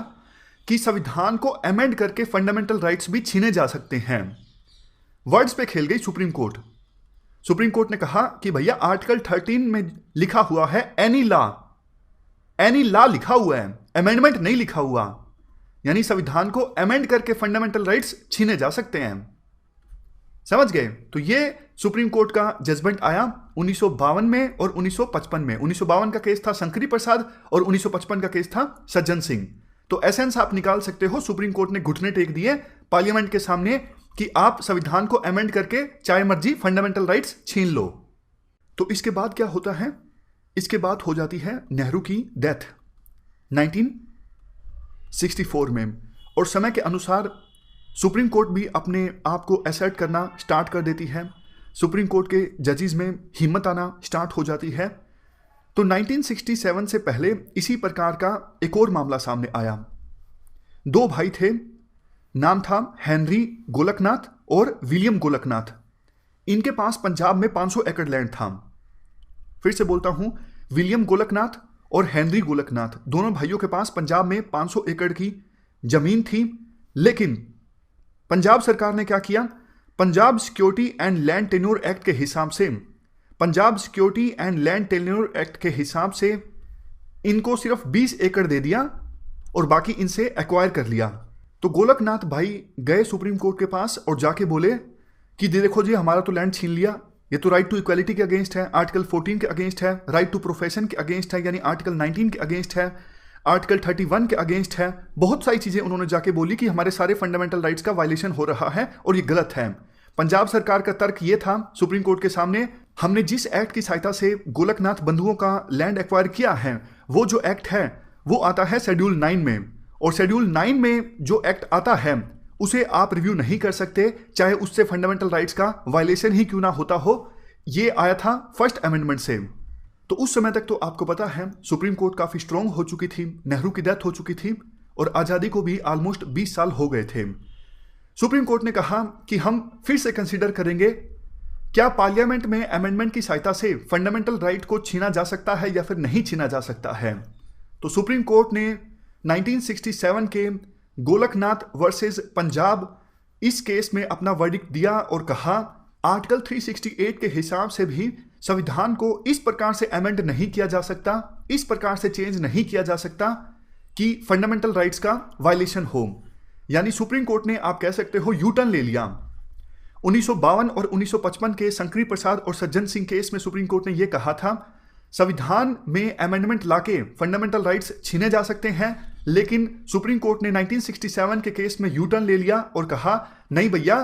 S1: कि संविधान को अमेंड करके फंडामेंटल राइट्स भी छीने जा सकते हैं। वर्ड्स पे खेल गई सुप्रीम कोर्ट। सुप्रीम कोर्ट ने कहा कि भैया आर्टिकल 13 में लिखा हुआ है एनी लॉ लिखा हुआ है, अमेंडमेंट नहीं लिखा हुआ, यानी संविधान को अमेंड करके फंडामेंटल राइट्स छीने जा सकते हैं। समझ गए? तो ये सुप्रीम कोर्ट का जजमेंट आया 1952 में और 1955 में। 1952 का केस था शंकरी प्रसाद और 1955 का केस था सज्जन सिंह। तो एसेंस आप निकाल सकते हो, सुप्रीम कोर्ट ने घुटने टेक दिए पार्लियामेंट के सामने कि आप संविधान को अमेंड करके चाहे मर्जी फंडामेंटल राइट्स छीन लो। तो इसके बाद क्या होता है? इसके बाद हो जाती है नेहरू की डेथ 1964 में। और समय के अनुसार सुप्रीम कोर्ट भी अपने आप को असर्ट करना स्टार्ट कर देती है। सुप्रीम कोर्ट के जजेस में हिम्मत आना स्टार्ट हो जाती है। तो 1967 से पहले इसी प्रकार का एक और मामला सामने आया। दो भाई थे, नाम था हेनरी गोलकनाथ और विलियम गोलकनाथ। इनके पास पंजाब में 500 एकड़ लैंड था। फिर से बोलता हूं, विलियम गोलकनाथ और हेनरी गोलकनाथ दोनों भाइयों के पास पंजाब में 500 एकड़ की जमीन थी। लेकिन पंजाब सरकार ने क्या किया, Punjab security and land tenure act के हिसाब से, Punjab security and land tenure act के हिसाब से इनको सिर्फ 20 एकड़ दे दिया और बाकी इनसे एक्वायर कर लिया। तो गोलकनाथ भाई गए सुप्रीम कोर्ट के पास और जाके बोले कि देखो जी, हमारा तो लैंड छीन लिया, ये तो राइट टू इक्वालिटी के अगेंस्ट है, आर्टिकल 14 के अगेंस्ट है, राइट टू प्रोफेशन के अगेंस्ट है, यानी आर्टिकल 19 के अगेंस्ट है, आर्टिकल 31 के अगेंस्ट है। बहुत सारी चीजें उन्होंने जाके बोली कि हमारे सारे फंडामेंटल राइट्स का वायलेशन हो रहा है और ये गलत है। पंजाब सरकार का तर्क ये था सुप्रीम कोर्ट के सामने, हमने जिस एक्ट की सहायता से गोलकनाथ बंधुओं का लैंड एक्वायर किया है, वो जो एक्ट है वो आता है शेड्यूल 9 में, और शेड्यूल 9 में जो एक्ट आता है उसे आप रिव्यू नहीं कर सकते, चाहे उससे फंडामेंटल राइट्स का वायलेशन ही क्यों ना होता हो। ये आया था फर्स्ट अमेंडमेंट से। तो उस समय तक तो आपको पता है सुप्रीम कोर्ट काफी स्ट्रांग हो चुकी थी, नेहरू की डेथ हो चुकी थी और आजादी को भी ऑलमोस्ट 20 साल हो गए थे। सुप्रीम कोर्ट ने कहा कि हम फिर से कंसीडर करेंगे, क्या पार्लियामेंट में अमेंडमेंट की सहायता से फंडामेंटल राइट को छीना जा सकता है या फिर नहीं छीना जा सकता है। तो सुप्रीम कोर्ट ने 1967 के गोलकनाथ वर्सेस पंजाब इस केस में अपना वर्डिक्ट दिया और कहा, आर्टिकल 368 के हिसाब से भी संविधान को इस प्रकार से अमेंड नहीं किया जा सकता, इस प्रकार से चेंज नहीं किया जा सकता कि फंडामेंटल राइट्स का वायलेशन हो। यानी सुप्रीम कोर्ट ने, आप कह सकते हो, यू टर्न ले लिया। 1952 और 1955 के शंकरी प्रसाद और सज्जन सिंह केस में सुप्रीम कोर्ट ने यह कहा था, संविधान में अमेंडमेंट लाके फंडामेंटल राइट्स छीने जा सकते हैं, लेकिन सुप्रीम कोर्ट ने 1967 के केस में यू टर्न ले लिया और कहा, नहीं भैया,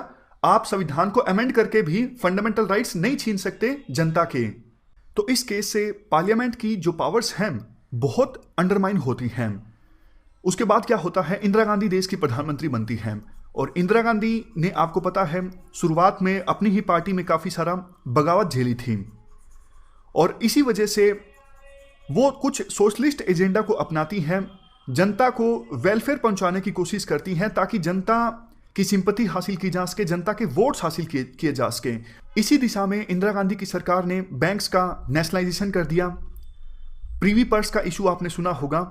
S1: आप संविधान को अमेंड करके भी फंडामेंटल राइट्स नहीं छीन सकते जनता के। तो इस केस से पार्लियामेंट की जो पावर्स हैं बहुत अंडरमाइन होती हैं। उसके बाद क्या होता है, इंदिरा गांधी देश की प्रधानमंत्री बनती हैं और इंदिरा गांधी ने, आपको पता है, शुरुआत में अपनी ही पार्टी में काफी सारा बगावत झेली थी और इसी वजह से वो कुछ सोशलिस्ट एजेंडा को अपनाती हैं, जनता को वेलफेयर पहुंचाने की कोशिश करती हैं ताकि जनता की सिंपैथी हासिल की जा सके, जनता के वोट्स हासिल किए जा सके। इसी दिशा में इंदिरा गांधी की सरकार ने बैंक्स का नेशनलाइजेशन कर दिया। प्रीवी पर्स का इशू आपने सुना होगा।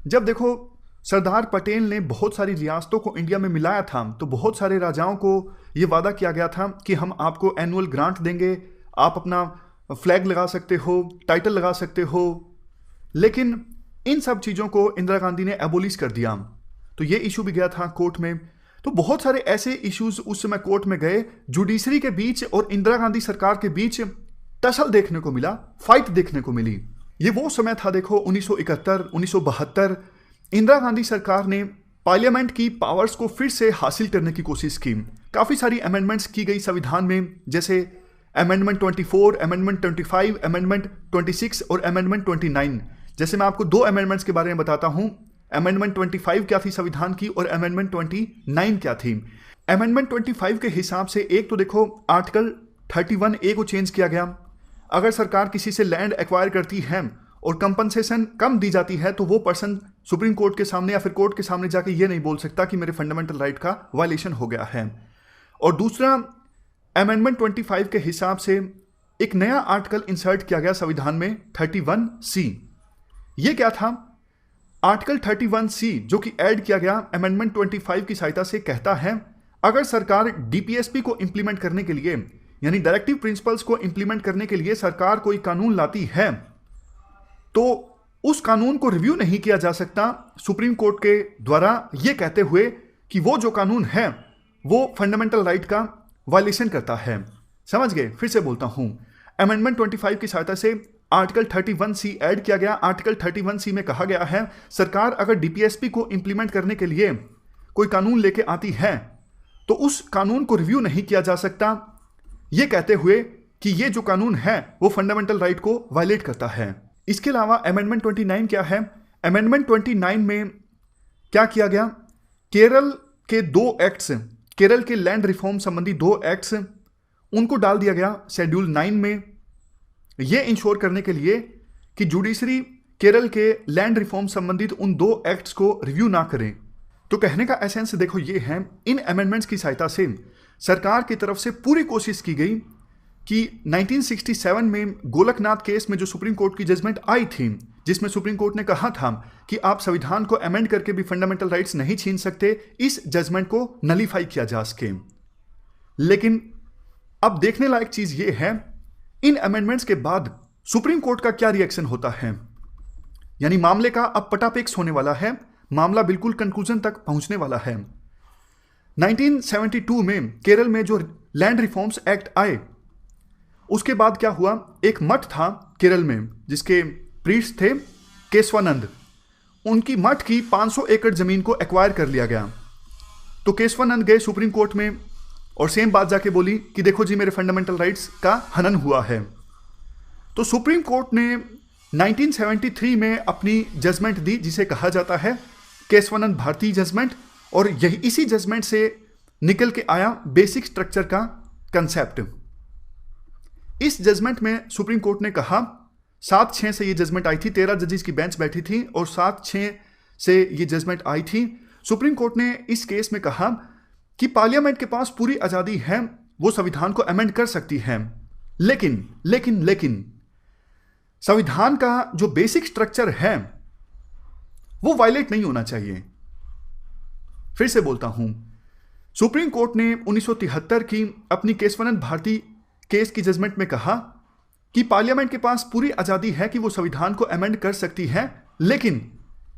S1: जब देखो सरदार पटेल ने बहुत सारी रियासतों को इंडिया में मिलाया था तो बहुत सारे राजाओं को यह वादा किया गया था कि हम आपको एनुअल ग्रांट देंगे, आप अपना फ्लैग लगा सकते हो, टाइटल लगा सकते हो, लेकिन इन सब चीज़ों को इंदिरा गांधी ने एबोलिश कर दिया। तो ये इशू भी गया था कोर्ट में। तो बहुत सारे ऐसे इश्यूज उस समय कोर्ट में गए, जुडिशरी के बीच और इंदिरा गांधी सरकार के बीच टसल देखने को मिला, फाइट देखने को मिली। ये वो समय था, देखो 1971, 1972, इंदिरा गांधी सरकार ने पार्लियामेंट की पावर्स को फिर से हासिल करने की कोशिश की। काफ़ी सारी अमेंडमेंट्स की गई संविधान में, जैसे अमेंडमेंट 24, अमेंडमेंट 25, अमेंडमेंट 26 और अमेंडमेंट 29। जैसे मैं आपको दो अमेंडमेंट्स के बारे में बताता हूं। अमेंडमेंट 25 क्या थी संविधान की और अमेंडमेंट 29 क्या थी। अमेंडमेंट 25 के हिसाब से एक तो देखो आर्टिकल 31A को चेंज किया गया। अगर सरकार किसी से लैंड एक्वायर करती है और कंपनसेशन कम दी जाती है तो वो पर्सन सुप्रीम कोर्ट के सामने या फिर कोर्ट के सामने जाके ये नहीं बोल सकता कि मेरे फंडामेंटल राइट का वायलेशन हो गया है। और दूसरा, अमेंडमेंट 25 के हिसाब से एक नया आर्टिकल इंसर्ट किया गया संविधान में, 31C। ये क्या था? आर्टिकल 31C जो कि ऐड किया गया अमेंडमेंट 25 की सहायता से, कहता है अगर सरकार डीपीएसपी को इंप्लीमेंट करने के लिए, यानी डायरेक्टिव प्रिंसिपल्स को इंप्लीमेंट करने के लिए सरकार कोई कानून लाती है तो उस कानून को रिव्यू नहीं किया जा सकता सुप्रीम कोर्ट के द्वारा, ये कहते हुए कि वो जो कानून है वो फंडामेंटल राइट का वायलेशन करता है। समझ गए? फिर से बोलता हूं, अमेंडमेंट 25 की सहायता से आर्टिकल 31C ऐड किया गया। आर्टिकल 31C में कहा गया है सरकार अगर डीपीएसपी को इंप्लीमेंट करने के लिए कोई कानून लेके आती है तो उस कानून को रिव्यू नहीं किया जा सकता, ये कहते हुए कि ये जो कानून है वो फंडामेंटल राइट को वायलेट करता है। इसके अलावा अमेंडमेंट 29 क्या है? अमेंडमेंट 29 में क्या किया गया? केरल के 2 एक्ट्स, केरल के लैंड रिफॉर्म संबंधी 2 एक्ट्स, उनको डाल दिया गया शेड्यूल 9 में, यह इंश्योर करने के लिए कि जुडिशरी केरल के लैंड रिफॉर्म संबंधित उन 2 एक्ट्स को रिव्यू ना करें। तो कहने का एसेंस देखो ये है, इन अमेंडमेंट्स की सहायता से सरकार की तरफ से पूरी कोशिश की गई कि 1967 में गोलकनाथ केस में जो सुप्रीम कोर्ट की जजमेंट आई थी, जिसमें सुप्रीम कोर्ट ने कहा था कि आप संविधान को अमेंड करके भी फंडामेंटल राइट्स नहीं छीन सकते, इस जजमेंट को नलीफाई किया जा सके। लेकिन अब देखने लायक चीज ये है, इन अमेंडमेंट्स के बाद सुप्रीम कोर्ट का क्या रिएक्शन होता है। यानी मामले का अब पटापेक्स होने वाला है, मामला बिल्कुल कंक्लूजन तक पहुंचने वाला है। 1972 में केरल में जो लैंड रिफॉर्म्स एक्ट आए, उसके बाद क्या हुआ, एक मठ था केरल में जिसके प्रीस्ट थे केशवानंद, उनकी मठ की 500 एकड़ जमीन को एक्वायर कर लिया गया। तो केशवानंद गए सुप्रीम कोर्ट में और सेम बात जाके बोली कि देखो जी मेरे फंडामेंटल राइट्स का हनन हुआ है। तो सुप्रीम कोर्ट ने 1973 में अपनी जजमेंट दी जिसे कहा जाता है केशवानंद भारती जजमेंट, और यही इसी जजमेंट से निकल के आया बेसिक स्ट्रक्चर का कंसेप्ट। इस जजमेंट में सुप्रीम कोर्ट ने कहा, 7-6 से ये जजमेंट आई थी, 13 जजेस की बेंच बैठी थी और 7-6 से ये जजमेंट आई थी। सुप्रीम कोर्ट ने इस केस में कहा कि पार्लियामेंट के पास पूरी आजादी है, वो संविधान को अमेंड कर सकती है, लेकिन संविधान का जो बेसिक स्ट्रक्चर है वो वायलेट नहीं होना चाहिए। फिर से बोलता हूं, सुप्रीम कोर्ट ने 1973 की अपनी केशवानंद भारती केस की जजमेंट में कहा कि पार्लियामेंट के पास पूरी आजादी है कि वो संविधान को अमेंड कर सकती है, लेकिन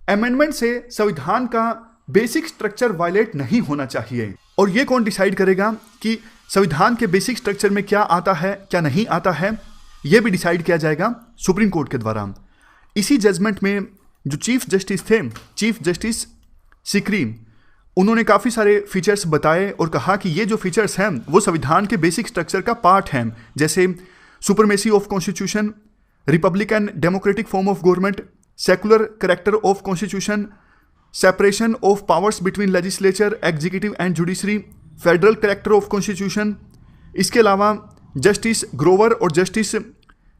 S1: अमेंडमेंट से संविधान का बेसिक स्ट्रक्चर वायलेट नहीं होना चाहिए। और ये कौन डिसाइड करेगा कि संविधान के बेसिक स्ट्रक्चर में क्या आता है क्या नहीं आता है, यह भी डिसाइड किया जाएगा सुप्रीम कोर्ट के द्वारा। इसी जजमेंट में जो चीफ जस्टिस थे, चीफ जस्टिस सिकरी, उन्होंने काफ़ी सारे फीचर्स बताए और कहा कि ये जो फीचर्स हैं वो संविधान के बेसिक स्ट्रक्चर का पार्ट हैं, जैसे supremacy of constitution, Republican democratic form of government, secular character of constitution, separation of powers between legislature, executive and judiciary, federal character of constitution. इसके अलावा जस्टिस ग्रोवर और जस्टिस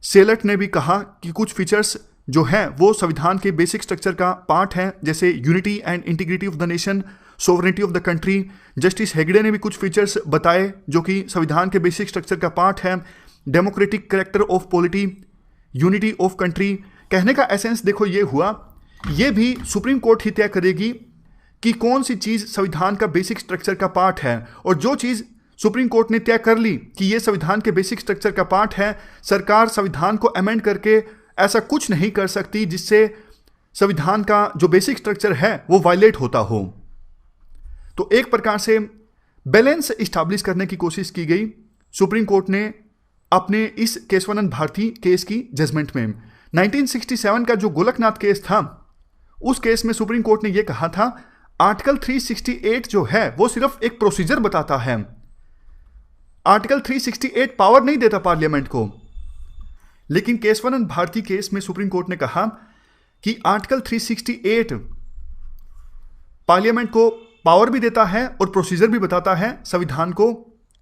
S1: सेलट ने भी कहा कि कुछ फीचर्स जो हैं वो संविधान के बेसिक स्ट्रक्चर का पार्ट हैं, जैसे unity and integrity of the nation, sovereignty of the country. Justice Hegde ने भी कुछ फीचर्स बताए जो कि संविधान के बेसिक स्ट्रक्चर का पार्ट है, democratic character of polity, unity of country. कहने का एसेंस देखो ये हुआ, ये भी सुप्रीम कोर्ट ही तय करेगी कि कौन सी चीज़ संविधान का बेसिक स्ट्रक्चर का पार्ट है, और जो चीज़ सुप्रीम कोर्ट ने तय कर ली कि ये संविधान के बेसिक स्ट्रक्चर का पार्ट है, सरकार संविधान को अमेंड करके ऐसा कुछ नहीं कर सकती जिससे संविधान का जो बेसिक स्ट्रक्चर है वो वायलेट होता हो। तो एक प्रकार से बैलेंस इस्टेब्लिश करने की कोशिश की गई सुप्रीम कोर्ट ने अपने इस केशवानंद भारती केस की जजमेंट में। 1967 का जो गोलकनाथ केस था, उस केस में सुप्रीम कोर्ट ने यह कहा था आर्टिकल 368 जो है वो सिर्फ एक प्रोसीजर बताता है, आर्टिकल 368 पावर नहीं देता पार्लियामेंट को। लेकिन केशवानंद भारती केस में सुप्रीम कोर्ट ने कहा कि आर्टिकल 368 पार्लियामेंट को पावर भी देता है और प्रोसीजर भी बताता है संविधान को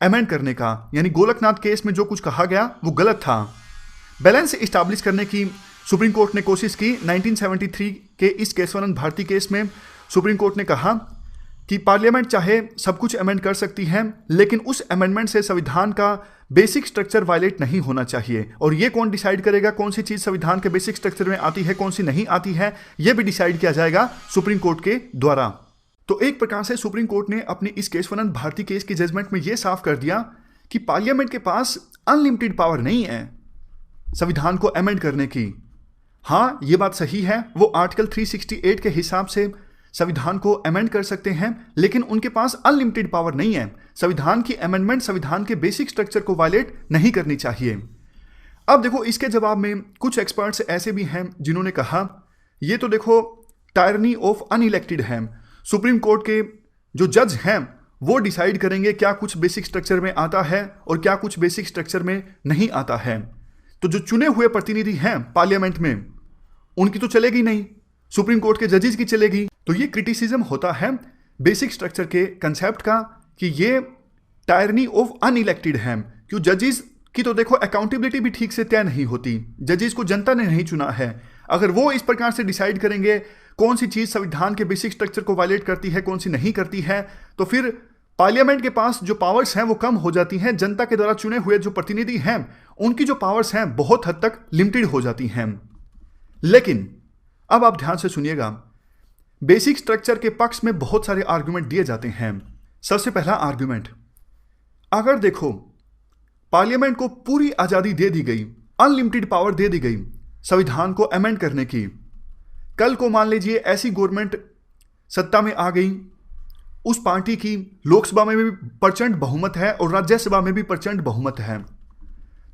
S1: अमेंड करने का। यानी गोलकनाथ केस में जो कुछ कहा गया वो गलत था। बैलेंस इस्टेब्लिश करने की सुप्रीम कोर्ट ने कोशिश की। 1973 के इस केशवानंद भारती केस में सुप्रीम कोर्ट ने कहा कि पार्लियामेंट चाहे सब कुछ अमेंड कर सकती है, लेकिन उस अमेंडमेंट से संविधान का बेसिक स्ट्रक्चर वायलेट नहीं होना चाहिए। और ये कौन डिसाइड करेगा कौन सी चीज़ संविधान के बेसिक स्ट्रक्चर में आती है, कौन सी नहीं आती है, यह भी डिसाइड किया जाएगा सुप्रीम कोर्ट के द्वारा। तो एक प्रकार से सुप्रीम कोर्ट ने अपनी इस केशवानंद भारती केस की जजमेंट में यह साफ कर दिया कि पार्लियामेंट के पास अनलिमिटेड पावर नहीं है संविधान को अमेंड करने की। हाँ, ये बात सही है, वो आर्टिकल 368 के हिसाब से संविधान को अमेंड कर सकते हैं, लेकिन उनके पास अनलिमिटेड पावर नहीं है। संविधान की अमेंडमेंट संविधान के बेसिक स्ट्रक्चर को वायलेट नहीं करनी चाहिए। अब देखो, इसके जवाब में कुछ एक्सपर्ट्स ऐसे भी हैं जिन्होंने कहा ये तो देखो टायरनी ऑफ अनइलेक्टेड है। सुप्रीम कोर्ट के जो जज हैं वो डिसाइड करेंगे क्या कुछ बेसिक स्ट्रक्चर में आता है और क्या कुछ बेसिक स्ट्रक्चर में नहीं आता है। तो जो चुने हुए प्रतिनिधि हैं पार्लियामेंट में, उनकी तो चलेगी नहीं, सुप्रीम कोर्ट के जजेस की चलेगी। तो ये क्रिटिसिज्म होता है बेसिक स्ट्रक्चर के कंसेप्ट का कि ये टायरनी ऑफ अनइलेक्टेड है। क्यों? जजेस की तो देखो अकाउंटेबिलिटी भी ठीक से तय नहीं होती, जजेस को जनता ने नहीं चुना है। अगर वो इस प्रकार से डिसाइड करेंगे कौन सी चीज संविधान के बेसिक स्ट्रक्चर को वायलेट करती है, कौन सी नहीं करती है, तो फिर पार्लियामेंट के पास जो पावर्स हैं वो कम हो जाती हैं। जनता के द्वारा चुने हुए जो प्रतिनिधि हैं उनकी जो पावर्स हैं बहुत हद तक लिमिटेड हो जाती हैं। लेकिन अब आप ध्यान से सुनिएगा, बेसिक स्ट्रक्चर के पक्ष में बहुत सारे आर्गुमेंट दिए जाते हैं। सबसे पहला आर्गुमेंट, अगर देखो पार्लियामेंट को पूरी आजादी दे दी गई, अनलिमिटेड पावर दे दी गई संविधान को अमेंड करने की, कल को मान लीजिए ऐसी गवर्नमेंट सत्ता में आ गई, उस पार्टी की लोकसभा में भी प्रचंड बहुमत है और राज्यसभा में भी प्रचंड बहुमत है,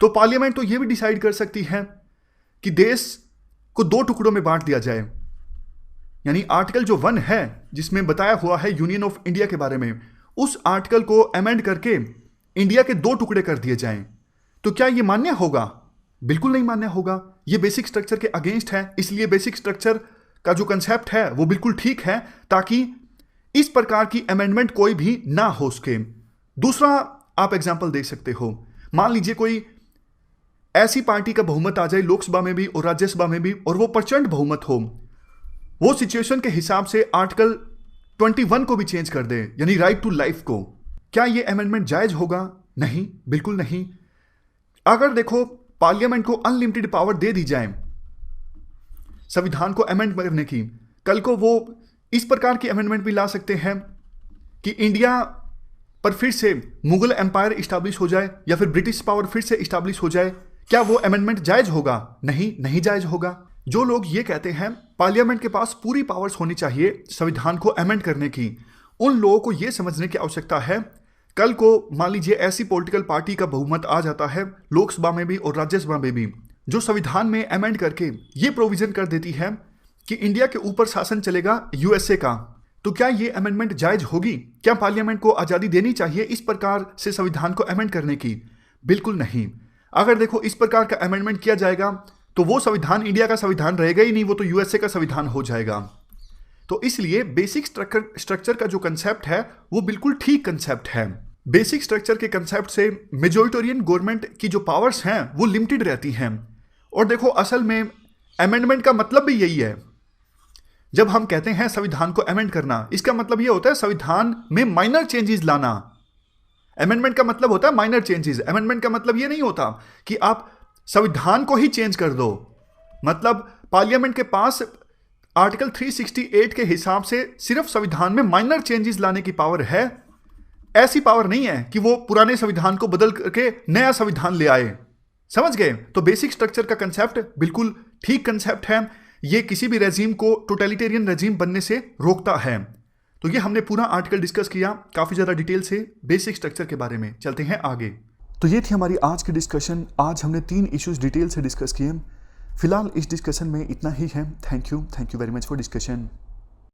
S1: तो पार्लियामेंट तो यह भी डिसाइड कर सकती है कि देश को दो टुकड़ों में बांट दिया जाए। यानी आर्टिकल जो 1 है जिसमें बताया हुआ है यूनियन ऑफ इंडिया के बारे में, उस आर्टिकल को अमेंड करके इंडिया के दो टुकड़े कर दिए जाएं। तो क्या यह मान्य होगा? बिल्कुल नहीं मान्य होगा। यह बेसिक स्ट्रक्चर के अगेंस्ट है। इसलिए बेसिक स्ट्रक्चर का जो कंसेप्ट है वो बिल्कुल ठीक है, ताकि इस प्रकार की अमेंडमेंट कोई भी ना हो सके। दूसरा आप एग्जांपल देख सकते हो, मान लीजिए कोई ऐसी पार्टी का बहुमत आ जाए लोकसभा में भी और राज्यसभा में भी, और वो प्रचंड बहुमत हो, वो सिचुएशन के हिसाब से आर्टिकल 21 को भी चेंज कर दे, यानी राइट टू लाइफ को। क्या ये अमेंडमेंट जायज होगा? नहीं, बिल्कुल नहीं। अगर देखो पार्लियामेंट को अनलिमिटेड पावर दे दी जाए संविधान को अमेंड करने की, कल को वो इस प्रकार की अमेंडमेंट भी ला सकते हैं कि इंडिया पर फिर से मुगल एम्पायर इस्टेब्लिश हो जाए या फिर ब्रिटिश पावर फिर से इस्टेब्लिश हो जाए। क्या वो अमेंडमेंट जायज होगा? नहीं, नहीं जायज होगा। जो लोग ये कहते हैं पार्लियामेंट के पास पूरी पावर्स होनी चाहिए संविधान को अमेंड करने की, उन लोगों को यह समझने की आवश्यकता है, कल को मान लीजिए ऐसी पॉलिटिकल पार्टी का बहुमत आ जाता है लोकसभा में भी और राज्यसभा में भी, जो संविधान में अमेंड करके ये प्रोविजन कर देती है कि इंडिया के ऊपर शासन चलेगा यूएसए का, तो क्या ये अमेंडमेंट जायज होगी? क्या पार्लियामेंट को आज़ादी देनी चाहिए इस प्रकार से संविधान को अमेंड करने की? बिल्कुल नहीं। अगर देखो इस प्रकार का अमेंडमेंट किया जाएगा तो वो संविधान इंडिया का संविधान रहेगा ही नहीं, वो तो यूएसए का संविधान हो जाएगा। तो इसलिए बेसिक स्ट्रक्चर का जो कंसेप्ट है वो बिल्कुल ठीक कंसेप्ट है। बेसिक स्ट्रक्चर के कंसेप्ट से मेजॉरिटेरियन गवर्नमेंट की जो पावर्स हैं वो लिमिटेड रहती हैं। और देखो असल में अमेंडमेंट का मतलब भी यही है। जब हम कहते हैं संविधान को अमेंड करना, इसका मतलब ये होता है संविधान में माइनर चेंजेस लाना। अमेंडमेंट का मतलब होता है माइनर चेंजेस। अमेंडमेंट का मतलब ये नहीं होता कि आप संविधान को ही चेंज कर दो। मतलब पार्लियामेंट के पास आर्टिकल 368 के हिसाब से सिर्फ संविधान में माइनर चेंजेस लाने की पावर है। ऐसी पावर नहीं है कि वो पुराने संविधान को बदल करके नया संविधान ले आए। समझ गए? तो बेसिक स्ट्रक्चर का कंसेप्ट बिल्कुल ठीक कंसेप्ट है। ये किसी भी रेजीम को टोटलिटेरियन रेजीम बनने से रोकता है। तो ये हमने पूरा आर्टिकल डिस्कस किया काफ़ी ज़्यादा डिटेल से बेसिक स्ट्रक्चर के बारे में। चलते हैं आगे। तो ये थी हमारी आज की डिस्कशन। आज हमने 3 इश्यूज डिटेल से डिस्कस किए। फिलहाल इस डिस्कशन में इतना ही है। Thank you very much for discussion.